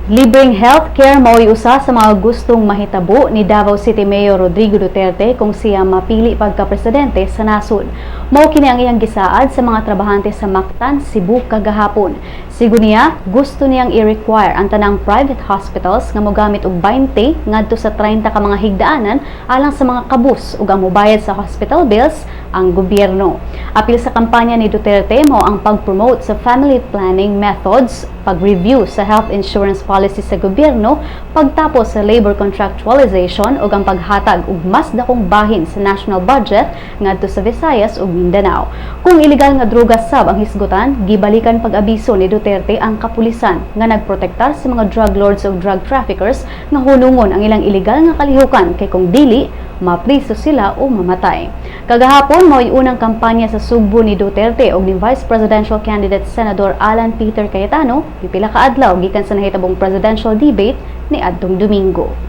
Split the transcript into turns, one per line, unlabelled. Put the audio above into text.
Libreng healthcare mao'y usa sa mga gustong mahitabo ni Davao City Mayor Rodrigo Duterte kung siya mapili pagka-presidente sa nasod. Mao kini ang iyang gisaad sa mga trabahante sa Mactan, Cebu kagahapon. Sigo niya, gusto niyang i-require ang tanang private hospitals nga mogamit og 20 ngadto sa 30 ka mga higdaanan alang sa mga kabus ug ang mobayad sa hospital bills ang gobyerno. Apil sa kampanya ni Duterte mao ang pag-promote sa family planning methods, pag-review sa health insurance policy sa gobyerno, pagtapos sa labor contractualization ug ang paghatag og mas dakong bahin sa national budget ngadto sa Visayas ug Mindanao. Kung illegal nga droga sab ang hisgutan, gibalikan pag-abiso ni Duterte ang kapulisan nga nagprotektar sa mga drug lords ug drug traffickers nga hulungon ang ilang illegal nga kalihukan kay kung dili mapriso sila o mamatay. Kagahapon mao'y unang kampanya sa sugbo ni Duterte ug ni Vice Presidential Candidate Senador Alan Peter Cayetano pipila ka adlaw gikan sa nahitabong presidential debate ni adtong Domingo.